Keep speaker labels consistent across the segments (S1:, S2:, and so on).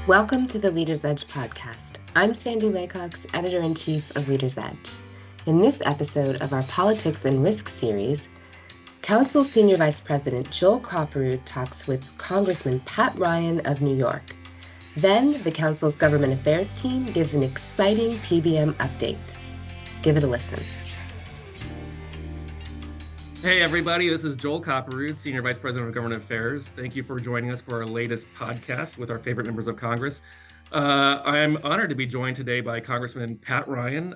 S1: Welcome to the Leader's Edge podcast. I'm Sandy Laycox, Editor-in-Chief of Leader's Edge. In this episode of our Politics and Risk series, Council Senior Vice President Joel Kopperud talks with Congressman Pat Ryan of New York. Then, the Council's Government Affairs team gives an exciting PBM update. Give it a listen.
S2: Hey everybody, this is Joel Kopperud, Senior Vice President of Government Affairs. Thank you for joining us for our latest podcast with our favorite members of Congress. I'm honored to be joined today by Congressman Pat Ryan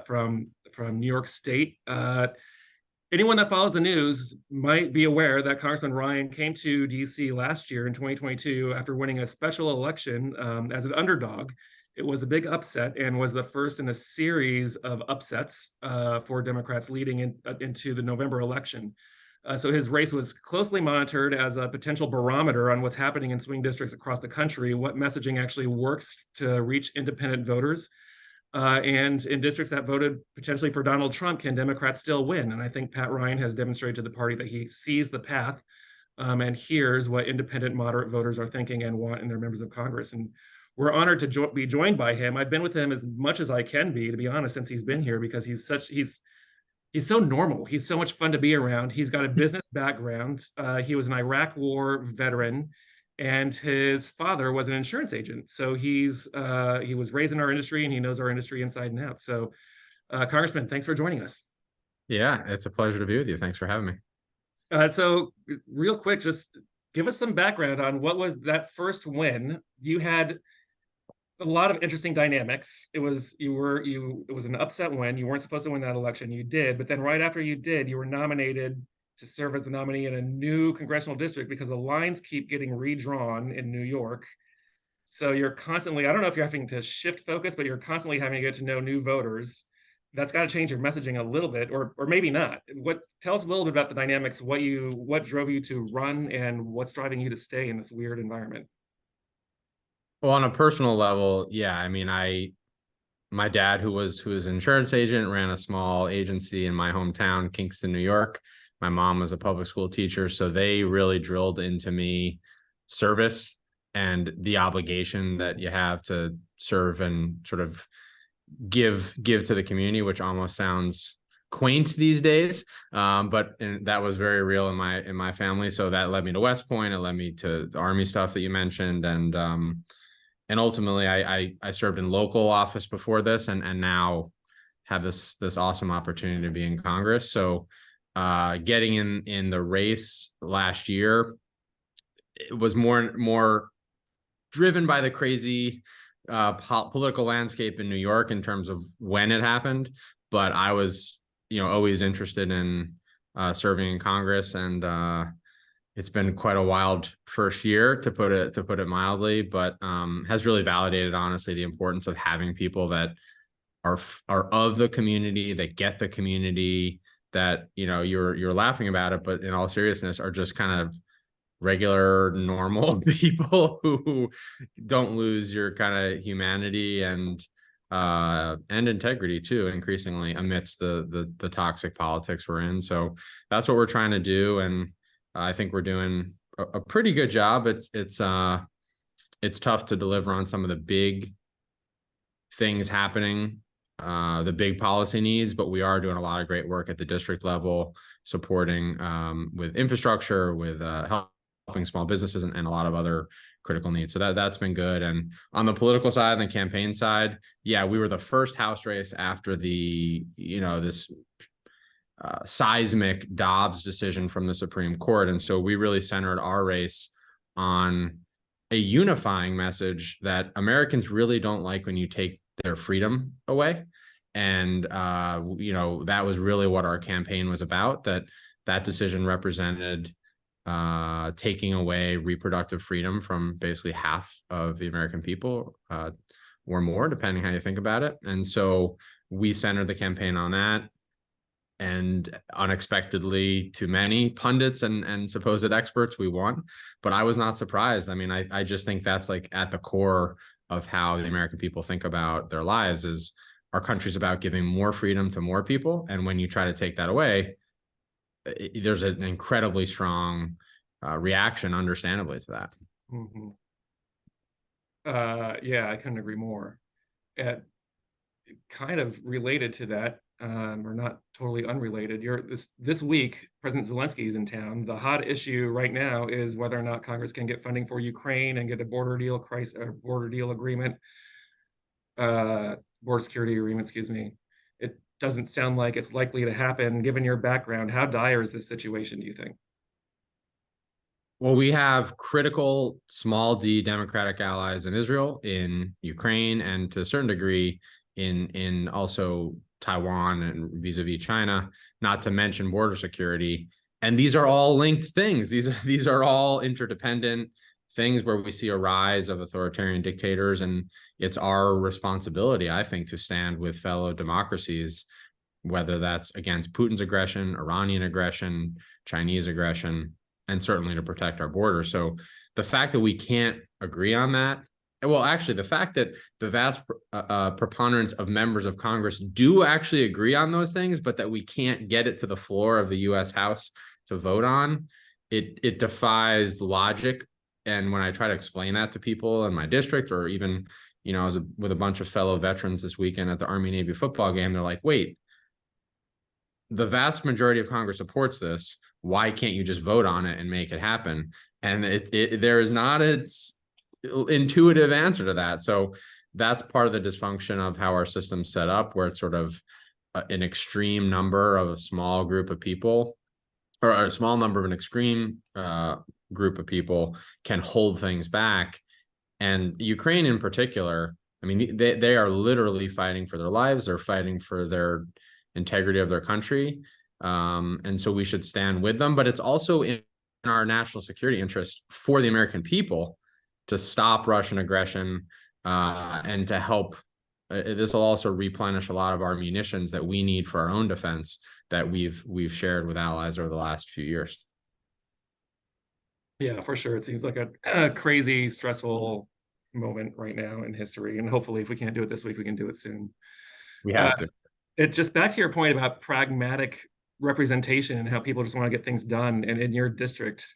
S2: from New York State. Anyone that follows the news might be aware that Congressman Ryan came to DC last year in 2022 after winning a special election as an underdog. It was a big upset and was the first in a series of upsets for Democrats leading into the November election. So his race was closely monitored as a potential barometer on what's happening in swing districts across the country, what messaging actually works to reach independent voters. And in districts that voted potentially for Donald Trump, can Democrats still win? And I think Pat Ryan has demonstrated to the party that he sees the path and hears what independent moderate voters are thinking and want in their members of Congress. And we're honored to be joined by him. I've been with him as much as I can be, to be honest, since he's been here, because he's so normal. He's so much fun to be around. He's got a business background. He was an Iraq War veteran, and his father was an insurance agent. So he was raised in our industry, and he knows our industry inside and out. So, Congressman, thanks for joining us.
S3: Yeah, it's a pleasure to be with you. Thanks for having me.
S2: So real quick, just give us some background on what was that first win. You had a lot of interesting dynamics. It was an upset win. You weren't supposed to win that election. You did, but then right after you did, you were nominated to serve as the nominee in a new congressional district because the lines keep getting redrawn in New York. So you're constantly, I don't know if you're having to shift focus, but you're constantly having to get to know new voters. That's got to change your messaging a little bit, or maybe not. Tell us a little bit about the dynamics, what drove you to run and what's driving you to stay in this weird environment.
S3: Well, on a personal level, yeah, I mean, my dad, who was an insurance agent, ran a small agency in my hometown, Kingston, New York. My mom was a public school teacher, so they really drilled into me service and the obligation that you have to serve and sort of give to the community, which almost sounds quaint these days, but that was very real in my family. So that led me to West Point. It led me to the Army stuff that you mentioned, and ultimately, I served in local office before this, and now have this awesome opportunity to be in Congress. So, getting in the race last year, it was more driven by the crazy political landscape in New York in terms of when it happened. But I was, always interested in serving in Congress, and it's been quite a wild first year, to put it mildly, but has really validated, honestly, the importance of having people that are of the community, that get the community, that you're laughing about it, but in all seriousness are just kind of regular, normal people who don't lose your kind of humanity and integrity too, increasingly amidst the toxic politics we're in. So that's what we're trying to do, and I think we're doing a pretty good job. It's tough to deliver on some of the big things happening, the big policy needs, but we are doing a lot of great work at the district level, supporting with infrastructure, with helping small businesses, and a lot of other critical needs. So that's been good. And on the political side and the campaign side, yeah, we were the first House race after this seismic Dobbs decision from the Supreme Court. And so we really centered our race on a unifying message that Americans really don't like when you take their freedom away. And, that was really what our campaign was about, that decision represented taking away reproductive freedom from basically half of the American people, or more, depending how you think about it. And so we centered the campaign on that. And unexpectedly, to many pundits and supposed experts, we won. But I was not surprised. I mean, I just think that's like at the core of how the American people think about their lives. Is our country's about giving more freedom to more people. And when you try to take that away, there's an incredibly strong reaction, understandably, to that.
S2: Mm-hmm. Yeah, I couldn't agree more. And kind of related to that, or not totally unrelated. This week, President Zelensky is in town. The hot issue right now is whether or not Congress can get funding for Ukraine and get a border deal agreement, border security agreement, excuse me. It doesn't sound like it's likely to happen. Given your background, how dire is this situation, do you think?
S3: Well, we have critical small d democratic allies in Israel, in Ukraine, and to a certain degree in also Taiwan and vis-a-vis China, not to mention border security. And these are all linked things. These are all interdependent things where we see a rise of authoritarian dictators. And it's our responsibility, I think, to stand with fellow democracies, whether that's against Putin's aggression, Iranian aggression, Chinese aggression, and certainly to protect our borders. So the fact that we can't agree on that, well, actually, the fact that the vast preponderance of members of Congress do actually agree on those things, but that we can't get it to the floor of the U.S. House to vote on, it defies logic. And when I try to explain that to people in my district, or even, I was with a bunch of fellow veterans this weekend at the Army-Navy football game, they're like, wait, the vast majority of Congress supports this. Why can't you just vote on it and make it happen? And there is not an intuitive answer to that. So that's part of the dysfunction of how our system's set up, where it's sort of an extreme number of a small group of people, or a small number of an extreme group of people can hold things back. And Ukraine in particular, I mean, they are literally fighting for their lives. They're fighting for their integrity of their country. And so we should stand with them. But it's also in our national security interest for the American people to stop Russian aggression and to help. This will also replenish a lot of our munitions that we need for our own defense that we've shared with allies over the last few years.
S2: Yeah, for sure. It seems like a crazy, stressful moment right now in history. And hopefully, if we can't do it this week, we can do it soon.
S3: We have to.
S2: It just back to your point about pragmatic representation and how people just want to get things done. And in your district,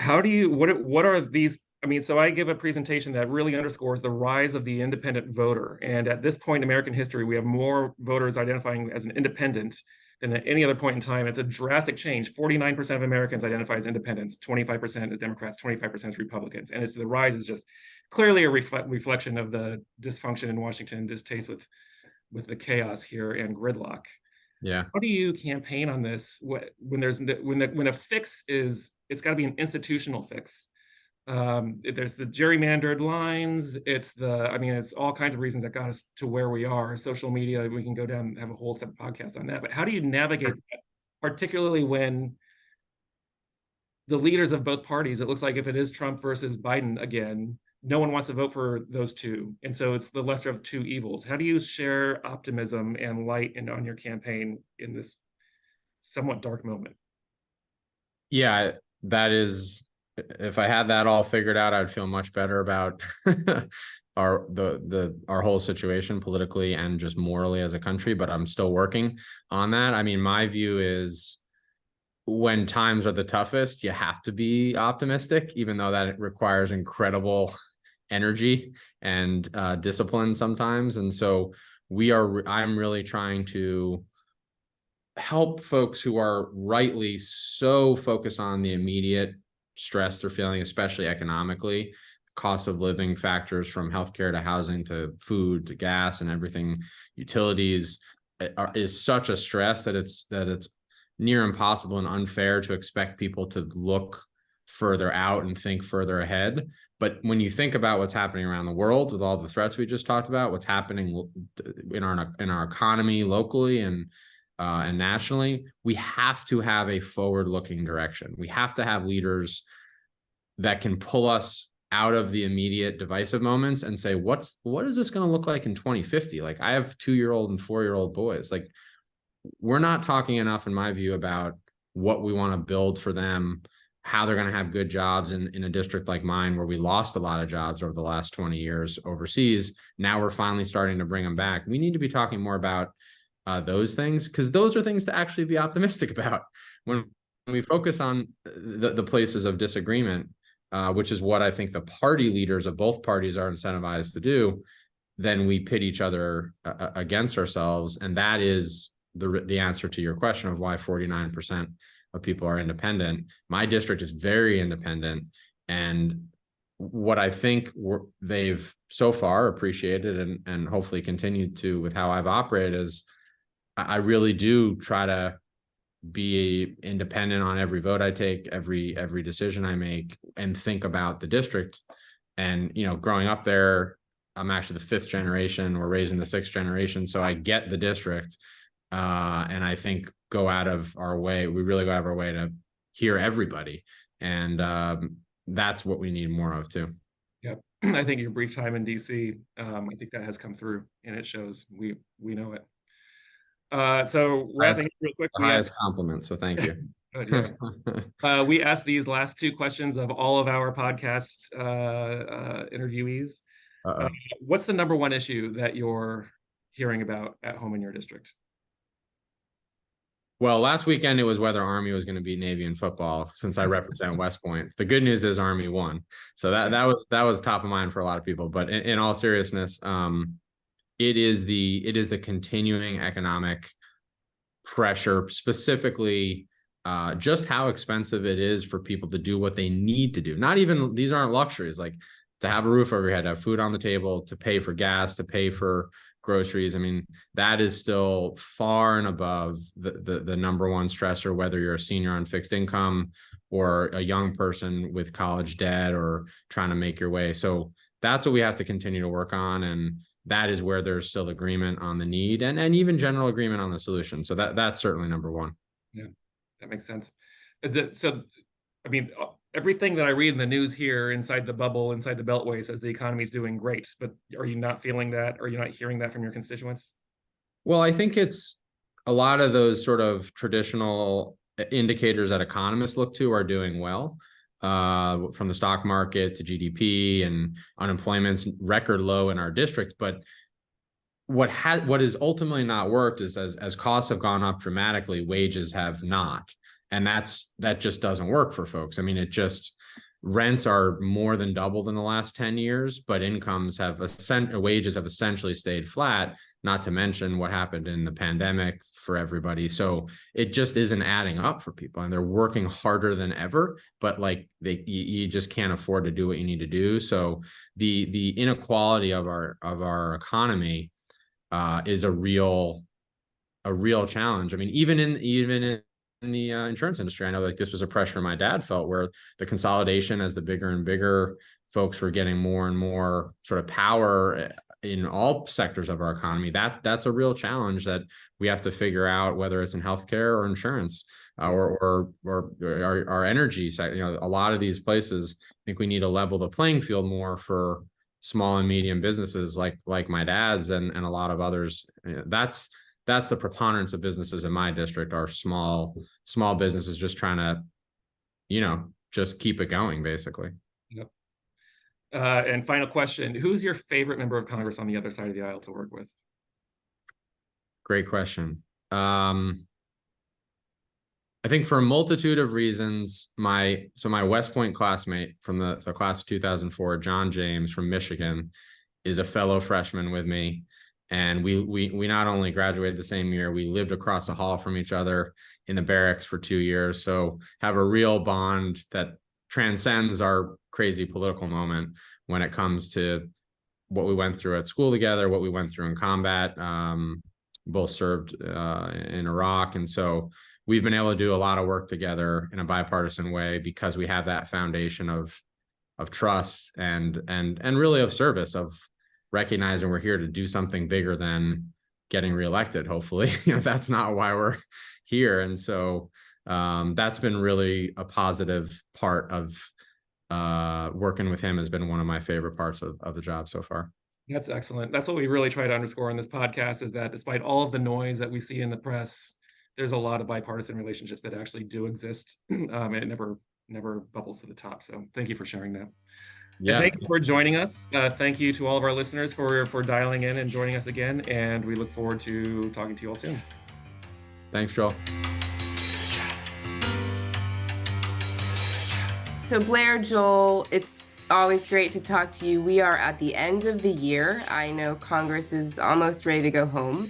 S2: what are these? I mean, so I give a presentation that really underscores the rise of the independent voter. And at this point in American history, we have more voters identifying as an independent than at any other point in time. It's a drastic change. 49% of Americans identify as independents, 25% as Democrats, 25% as Republicans. And the rise is just clearly a reflection of the dysfunction in Washington, distaste with the chaos here and gridlock.
S3: Yeah.
S2: How do you campaign on this when a fix is, it's got to be an institutional fix? There's the gerrymandered lines. It's all kinds of reasons that got us to where we are. Social media, we can go down and have a whole separate podcast on that. But how do you navigate that, particularly when the leaders of both parties, it looks like if it is Trump versus Biden again, no one wants to vote for those two. And so it's the lesser of two evils. How do you share optimism and light on your campaign in this somewhat dark moment?
S3: Yeah, that is, if I had that all figured out, I'd feel much better about our whole situation politically and just morally as a country, but I'm still working on that. I mean, my view is when times are the toughest, you have to be optimistic, even though that requires incredible energy and discipline sometimes. And so I'm really trying to help folks who are rightly so focused on the immediate stress they're feeling, especially economically. Cost of living factors from healthcare to housing to food to gas and everything, utilities, is such a stress that it's near impossible and unfair to expect people to look further out and think further ahead. But when you think about what's happening around the world with all the threats we just talked about, what's happening in our economy locally and nationally, we have to have a forward-looking direction. We have to have leaders that can pull us out of the immediate divisive moments and say, what is this going to look like in 2050? Like, I have 2-year-old and 4-year-old boys. Like, we're not talking enough, in my view, about what we want to build for them, how they're going to have good jobs in a district like mine, where we lost a lot of jobs over the last 20 years overseas. Now we're finally starting to bring them back. We need to be talking more about those things, because those are things to actually be optimistic about. When we focus on the places of disagreement, which is what I think the party leaders of both parties are incentivized to do, then we pit each other against ourselves. And that is the answer to your question of why 49% of people are independent. My district is very independent. And what I think they've so far appreciated and hopefully continued to with how I've operated is I really do try to be independent on every vote I take, every decision I make, and think about the district. And, growing up there, I'm actually the 5th generation. We're raising the 6th generation. So I get the district. And I think we really go out of our way to hear everybody. And that's what we need more of too.
S2: Yep. I think your brief time in DC, I think that has come through and it shows. We know it. So wrapping up real quick.
S3: Highest compliment. So thank you.
S2: We asked these last 2 questions of all of our podcast interviewees. What's the number one issue that you're hearing about at home in your district?
S3: Well, last weekend it was whether Army was going to beat Navy in football, since I represent West Point. The good news is Army won, so that was top of mind for a lot of people. But in all seriousness, it is the continuing economic pressure, specifically just how expensive it is for people to do what they need to do. Not even, these aren't luxuries, like to have a roof over your head, to have food on the table, to pay for gas, to pay for groceries. I mean, that is still far and above the number one stressor, whether you're a senior on fixed income or a young person with college debt or trying to make your way. So that's what we have to continue to work on. And that is where there's still agreement on the need and even general agreement on the solution. So that's certainly number one.
S2: Yeah, that makes sense. So, I mean, everything that I read in the news here inside the bubble, inside the Beltway, says the economy is doing great. But are you not feeling that? Are you not hearing that from your constituents?
S3: Well, I think it's a lot of those sort of traditional indicators that economists look to are doing well, from the stock market to GDP, and unemployment's record low in our district. But what has ultimately not worked is as costs have gone up dramatically, wages have not. And that just doesn't work for folks. I mean, rents are more than doubled in the last 10 years, but wages have essentially stayed flat, not to mention what happened in the pandemic for everybody. So it just isn't adding up for people, and they're working harder than ever, but you just can't afford to do what you need to do. So the inequality of our economy is a real challenge. I mean, even in the insurance industry, I know this was a pressure my dad felt, where the consolidation, as the bigger and bigger folks were getting more and more sort of power in all sectors of our economy. That's a real challenge that we have to figure out, whether it's in healthcare or insurance or our energy sector. A lot of these places, I think we need to level the playing field more for small and medium businesses like my dad's and a lot of others. That's the preponderance of businesses in my district are small businesses just trying to, just keep it going, basically.
S2: Yep. And final question, who's your favorite member of Congress on the other side of the aisle to work with?
S3: Great question. I think for a multitude of reasons, my West Point classmate from the class of 2004, John James from Michigan, is a fellow freshman with me. And we not only graduated the same year, we lived across the hall from each other in the barracks for 2 years. So have a real bond that transcends our crazy political moment when it comes to what we went through at school together, what we went through in combat. Both served in Iraq. And so we've been able to do a lot of work together in a bipartisan way because we have that foundation of trust and really of service, of recognizing we're here to do something bigger than getting reelected. Hopefully, that's not why we're here. And so that's been really a positive part of working with him. Has been one of my favorite parts of the job so far.
S2: That's excellent. That's what we really try to underscore in this podcast, is that despite all of the noise that we see in the press, there's a lot of bipartisan relationships that actually do exist. And it never bubbles to the top. So thank you for sharing that. Yeah. Thank you for joining us. Thank you to all of our listeners for dialing in and joining us again. And we look forward to talking to you all soon.
S3: Thanks, Joel.
S1: So Blair, Joel, it's always great to talk to you. We are at the end of the year. I know Congress is almost ready to go home.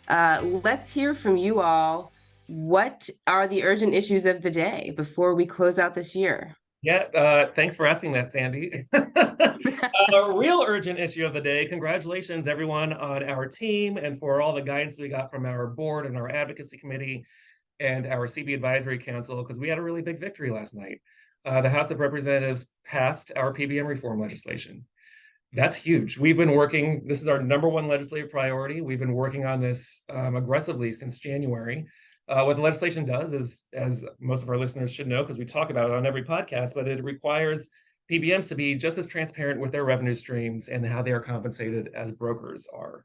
S1: Let's hear from you all. What are the urgent issues of the day before we close out this year?
S2: Yeah, thanks for asking that, Sandy. A real urgent issue of the day. Congratulations, everyone on our team and for all the guidance we got from our board and our advocacy committee and our CB Advisory Council, because we had a really big victory last night. The House of Representatives passed our PBM reform legislation. That's huge. We've been working, this is our number one legislative priority. We've been working on this aggressively since January. What the legislation does is, as most of our listeners should know, because we talk about it on every podcast, but it requires PBMs to be just as transparent with their revenue streams and how they are compensated as brokers are.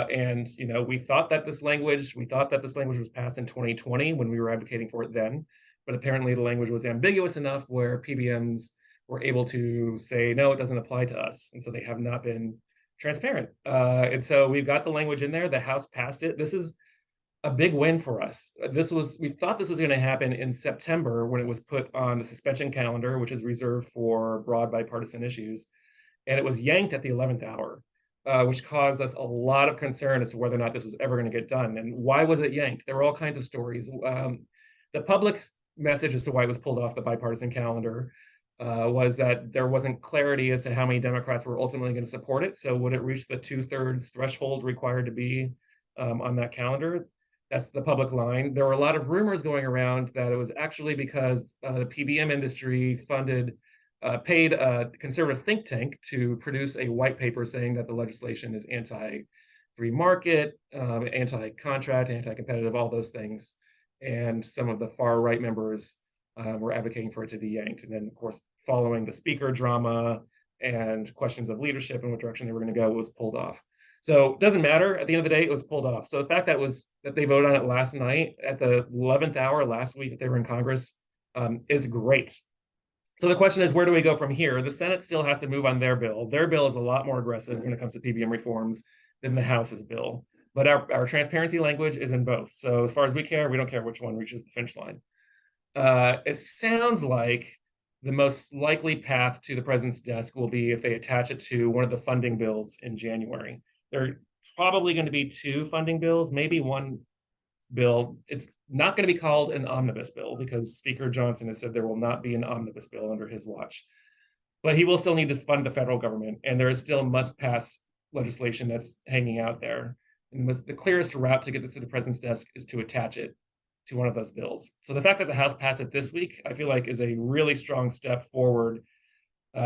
S2: And we thought that this language was passed in 2020 when we were advocating for it then, but apparently the language was ambiguous enough where PBMs were able to say, no, it doesn't apply to us. And so they have not been transparent. And so we've got the language in there. The House passed it. This is a big win for us. We thought this was going to happen in September when it was put on the suspension calendar, which is reserved for broad bipartisan issues. And it was yanked at the 11th hour, which caused us a lot of concern as to whether or not this was ever going to get done. And why was it yanked? There were all kinds of stories. The public message as to why it was pulled off the bipartisan calendar was that there wasn't clarity as to how many Democrats were ultimately going to support it. So would it reach the 2/3 threshold required to be on that calendar? That's the public line. There were a lot of rumors going around that it was actually because the PBM industry paid a conservative think tank to produce a white paper saying that the legislation is anti-free market, anti-contract, anti-competitive, all those things. And some of the far right members were advocating for it to be yanked. And then, of course, following the speaker drama and questions of leadership and what direction they were going to go, it was pulled off. So it doesn't matter. At the end of the day, it was pulled off. So the fact that they voted on it last night at the 11th hour last week that they were in Congress is great. So the question is, where do we go from here? The Senate still has to move on their bill. Their bill is a lot more aggressive when it comes to PBM reforms than the House's bill. But our transparency language is in both. So as far as we care, we don't care which one reaches the finish line. It sounds like the most likely path to the president's desk will be if they attach it to one of the funding bills in January. There are probably going to be two funding bills, maybe one bill. It's not going to be called an omnibus bill because Speaker Johnson has said there will not be an omnibus bill under his watch. But he will still need to fund the federal government, and there is still must-pass legislation that's hanging out there. And the clearest route to get this to the president's desk is to attach it to one of those bills. So the fact that the House passed it this week, I feel like is a really strong step forward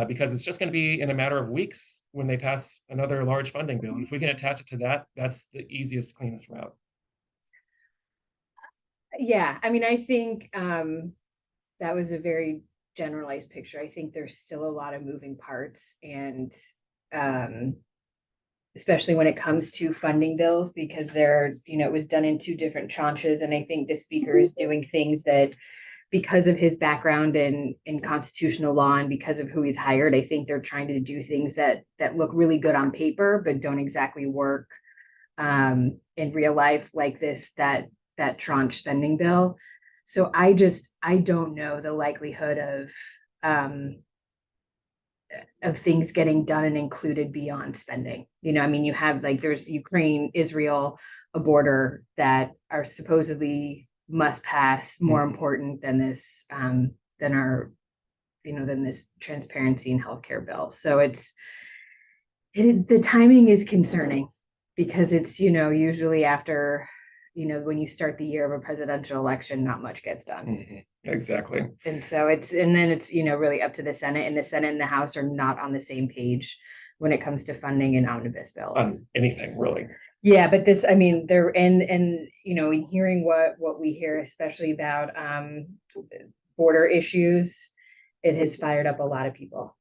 S2: because it's just going to be in a matter of weeks when they pass another large funding bill. And if we can attach it to that, that's the easiest, cleanest route.
S4: Yeah, I mean, I think that was a very generalized picture. I think there's still a lot of moving parts, and especially when it comes to funding bills, because it was done in two different tranches. And I think the speaker is doing things that, because of his background in constitutional law and because of who he's hired, I think they're trying to do things that look really good on paper, but don't exactly work in real life, like that tranche spending bill. So I don't know the likelihood of things getting done and included beyond spending. I mean, you have there's Ukraine, Israel, a border that are supposedly must pass, more important than this, than this transparency in healthcare bill. So the timing is concerning because it's, usually after, when you start the year of a presidential election, not much gets done.
S2: Mm-hmm. Exactly.
S4: And so it's really up to the Senate, and the Senate and the House are not on the same page when it comes to funding and omnibus bills.
S2: On anything, really.
S4: Yeah, but this, I mean, there and in hearing what we hear, especially about border issues, it has fired up a lot of people.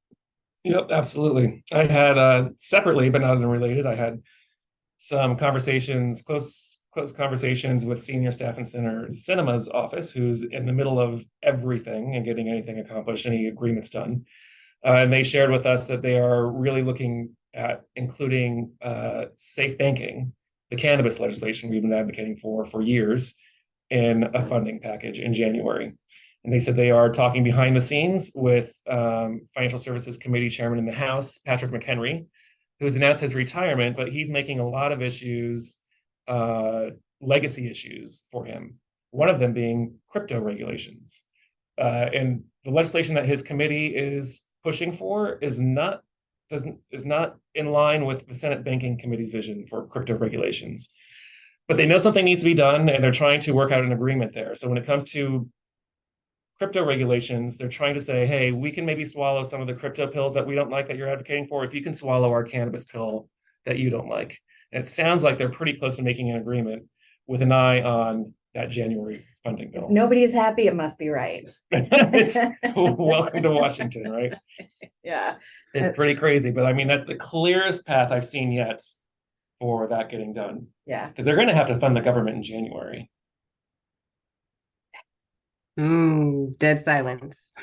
S2: Yep, absolutely. I had separately, but not unrelated, I had some conversations, close conversations with senior staff in Senator Sinema's office, who's in the middle of everything and getting anything accomplished, any agreements done. And they shared with us that they are really looking at including safe banking, the cannabis legislation we've been advocating for years, in a funding package in January. And they said they are talking behind the scenes with Financial Services Committee Chairman in the House, Patrick McHenry, who's announced his retirement, but he's making a lot of issues, legacy issues for him. One of them being crypto regulations. And the legislation that his committee is pushing for is not in line with the Senate Banking Committee's vision for crypto regulations. But they know something needs to be done, and they're trying to work out an agreement there. So when it comes to crypto regulations, they're trying to say, hey, we can maybe swallow some of the crypto pills that we don't like that you're advocating for if you can swallow our cannabis pill that you don't like. And it sounds like they're pretty close to making an agreement with an eye on that January funding bill.
S4: Nobody's happy, it must be right.
S2: It's welcome to Washington, right?
S4: Yeah.
S2: It's pretty crazy, but I mean, that's the clearest path I've seen yet for that getting done.
S4: Yeah.
S2: Because they're going to have to fund the government in January.
S1: Dead silence.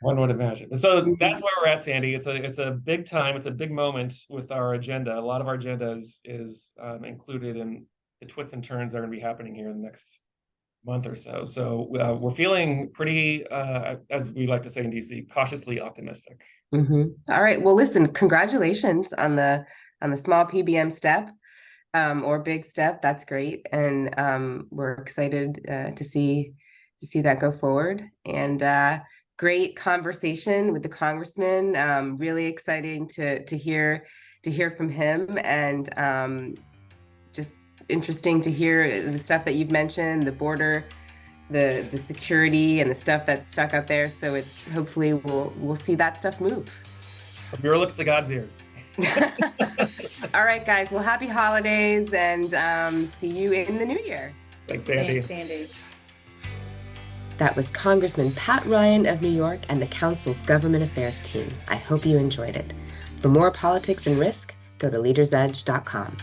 S2: One would imagine. So that's where we're at, Sandy. It's a big time. It's a big moment with our agenda. A lot of our agenda is included in the twists and turns that are going to be happening here in the next month or so. So we're feeling pretty, as we like to say in DC, cautiously optimistic.
S1: All right. Well, listen, congratulations on the small PBM step. Or big step. That's great, and we're excited to see that go forward. And great conversation with the congressman. Really exciting to hear from him, and just interesting to hear the stuff that you've mentioned, the border, the security, and the stuff that's stuck up there. So it's hopefully we'll see that stuff move.
S2: The bureau looks to God's ears.
S1: All right, guys. Well, happy holidays, and see you in the new year.
S2: Thanks, Sandy.
S4: Thanks, Sandy.
S1: That was Congressman Pat Ryan of New York and the Council's Government Affairs team. I hope you enjoyed it. For more politics and risk, go to leadersedge.com.